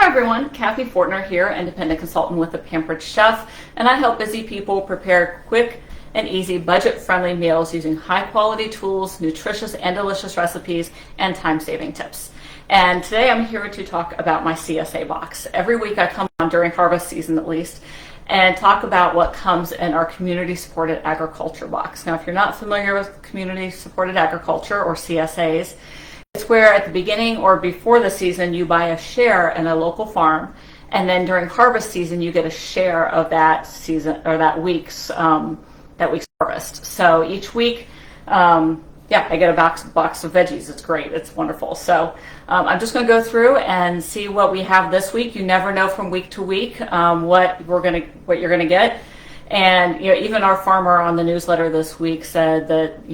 Hi everyone, Kathy Fortner here, independent consultant with The Pampered Chef, and I help busy people prepare quick and easy budget-friendly meals using high-quality tools, nutritious and delicious recipes, and time-saving tips. And today I'm here to talk about my CSA box. Every week I come on, during harvest season at least, and talk about what comes in our community-supported agriculture box. Now, if you're not familiar with community-supported agriculture, or CSAs, it's where at the beginning or before the season you buy a share in a local farm, and then during harvest season you get a share of that season or that week's harvest. So each week, I get a box of veggies. It's great. It's wonderful. So I'm just going to go through and see what we have this week. You never know from week to week what you're gonna get. And even our farmer on the newsletter this week said that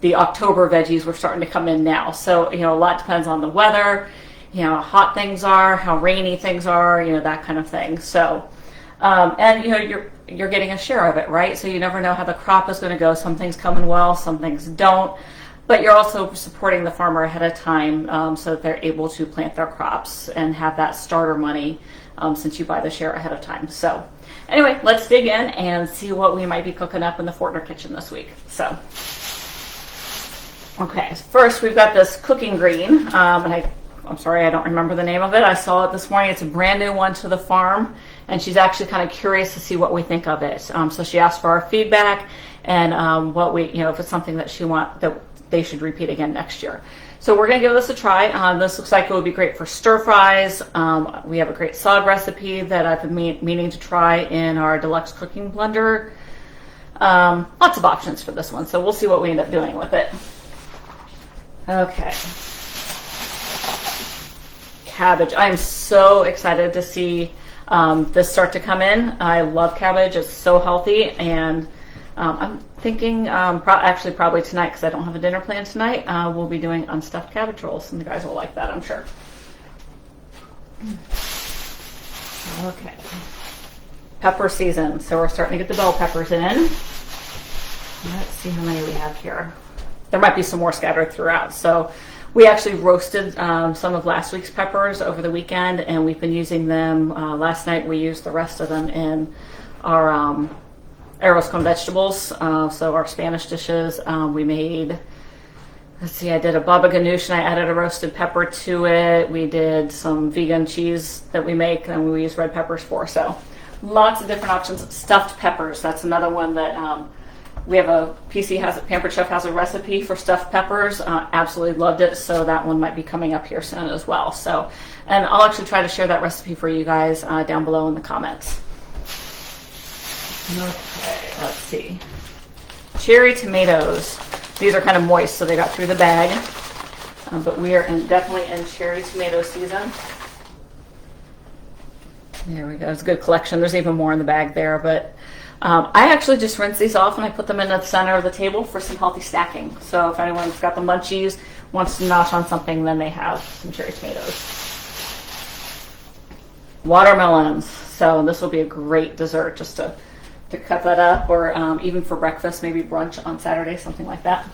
the October veggies were starting to come in now. So, a lot depends on the weather, how hot things are, how rainy things are, that kind of thing. So, you're getting a share of it, right? So you never know how the crop is going to go. Some things come in well, some things don't. But you're also supporting the farmer ahead of time so that they're able to plant their crops and have that starter money since you buy the share ahead of time. So anyway, let's dig in and see what we might be cooking up in the Fortner kitchen this week. So. Okay, first we've got this cooking green, and I'm sorry I don't remember the name of it. I saw it this morning. It's a brand new one to the farm, and she's actually kind of curious to see what we think of it. So she asked for our feedback and if it's something that that they should repeat again next year. So we're going to give this a try. This looks like it would be great for stir fries. We have a great salad recipe that I've been meaning to try in our deluxe cooking blender. Lots of options for this one, so we'll see what we end up doing with it. Okay. Cabbage. I'm so excited to see this start to come in. I love cabbage. It's so healthy, and I'm thinking probably tonight, because I don't have a dinner plan tonight, we'll be doing unstuffed cabbage rolls, and the guys will like that, I'm sure. Okay. Pepper season. So we're starting to get the bell peppers in. Let's see how many we have here. There might be some more scattered throughout. So we actually roasted some of last week's peppers over the weekend, and we've been using them. Last night we used the rest of them in our arroz con vegetables. So our Spanish dishes, we made, I did a baba ganoush and I added a roasted pepper to it. We did some vegan cheese that we make and we use red peppers for. So lots of different options. Stuffed peppers, that's another one that we have Pampered Chef has a recipe for stuffed peppers. Absolutely loved it, so that one might be coming up here soon as well. So, and I'll actually try to share that recipe for you guys down below in the comments. Okay, let's see. Cherry tomatoes. These are kind of moist, so they got through the bag. But we are definitely in cherry tomato season. There we go. It's a good collection. There's even more in the bag there, but I actually just rinse these off and I put them in the center of the table for some healthy stacking. So if anyone's got the munchies, wants to notch on something, then they have some cherry tomatoes. Watermelons. So this will be a great dessert just to cut that up, or even for breakfast, maybe brunch on Saturday, something like that.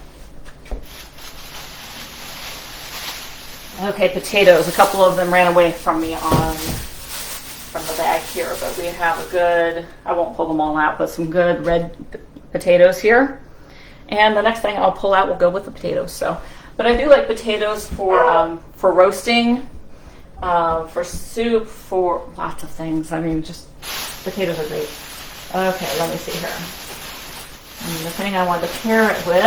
Okay, potatoes. A couple of them ran away from me from the bag here, but we have a good, I won't pull them all out, but some good red potatoes here. And the next thing I'll pull out will go with the potatoes. So, but I do like potatoes for roasting, for soup, for lots of things. I mean, just potatoes are great. Okay, let me see here. And the thing I want to pair it with.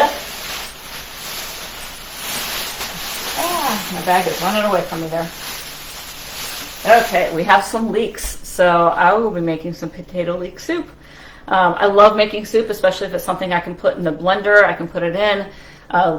My bag is running away from me there. Okay, we have some leeks, so I will be making some potato leek soup. I love making soup, especially if it's something I can put in the blender. I can put it in.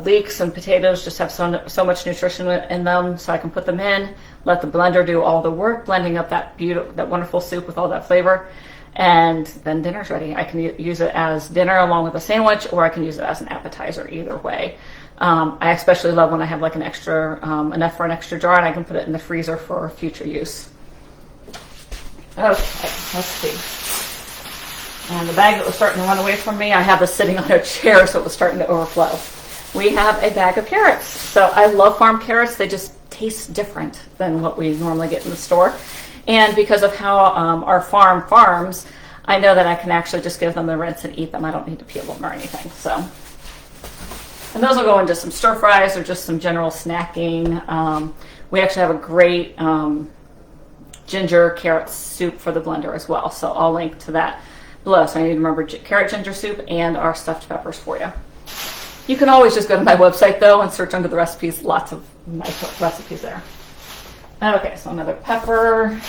Leeks and potatoes just have so much nutrition in them, so I can put them in, let the blender do all the work, blending up that wonderful soup with all that flavor, and then dinner's ready. I can use it as dinner along with a sandwich, or I can use it as an appetizer, either way. I especially love when I have like an extra, enough for an extra jar, and I can put it in the freezer for future use. Okay, let's see. And the bag that was starting to run away from me, I have this sitting on a chair, so it was starting to overflow. We have a bag of carrots. So I love farm carrots. They just tastes different than what we normally get in the store. And because of how our farm farms, I know that I can actually just give them the rinse and eat them. I don't need to peel them or anything. So, and those will go into some stir fries or just some general snacking. We actually have a great ginger carrot soup for the blender as well. So I'll link to that below. So I need to remember carrot ginger soup and our stuffed peppers for you. You can always just go to my website though and search under the recipes. Lots of nice recipes there. Okay, so another pepper.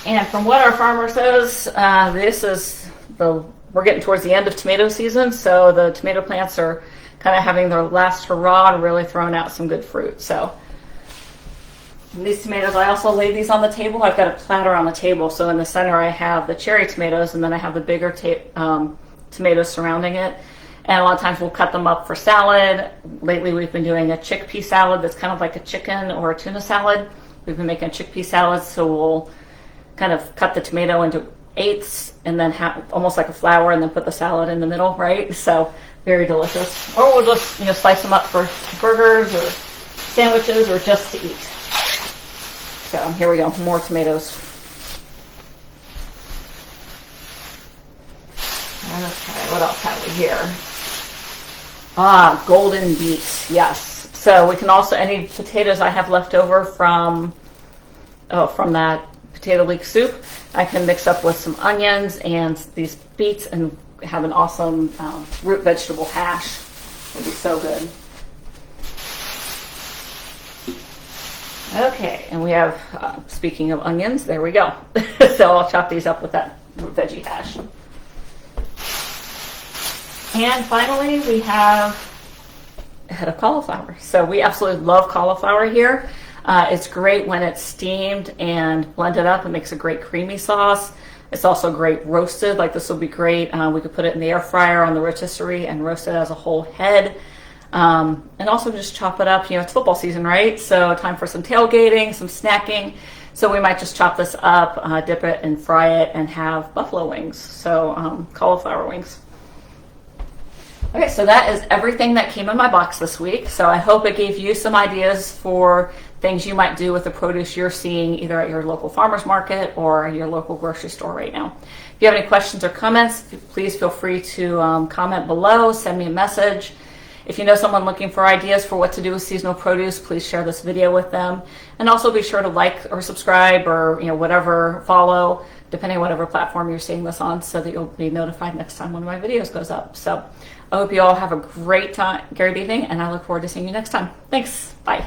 And from what our farmer says, we're getting towards the end of tomato season, so the tomato plants are kind of having their last hurrah and really throwing out some good fruit. So these tomatoes, I also lay these on the table. I've got a platter on the table, so in the center I have the cherry tomatoes, and then I have the bigger tomatoes surrounding it. And a lot of times we'll cut them up for salad. Lately we've been doing a chickpea salad that's kind of like a chicken or a tuna salad. We've been making a chickpea salad, so we'll kind of cut the tomato into eighths and then have almost like a flower and then put the salad in the middle, right? So very delicious. Or we'll just, slice them up for burgers or sandwiches or just to eat. So here we go, more tomatoes. Okay, what else have we here? Golden beets, yes. So we can also, any potatoes I have left over from that potato leek soup, I can mix up with some onions and these beets and have an awesome root vegetable hash. It'll be so good. Okay, and we have, speaking of onions, there we go. So I'll chop these up with that veggie hash. And finally, we have a head of cauliflower. So we absolutely love cauliflower here. It's great when it's steamed and blended up. It makes a great creamy sauce. It's also great roasted. Like this will be great. We could put it in the air fryer on the rotisserie and roast it as a whole head. And also just chop it up. It's football season, right? So time for some tailgating, some snacking. So we might just chop this up, dip it and fry it and have buffalo wings. So cauliflower wings. Okay, so that is everything that came in my box this week. So I hope it gave you some ideas for things you might do with the produce you're seeing either at your local farmer's market or your local grocery store right now. If you have any questions or comments, please feel free to comment below, send me a message. If you know someone looking for ideas for what to do with seasonal produce, please share this video with them. And also be sure to like or subscribe or whatever, follow, depending on whatever platform you're seeing this on, so that you'll be notified next time one of my videos goes up. So I hope you all have a great evening, and I look forward to seeing you next time. Thanks. Bye.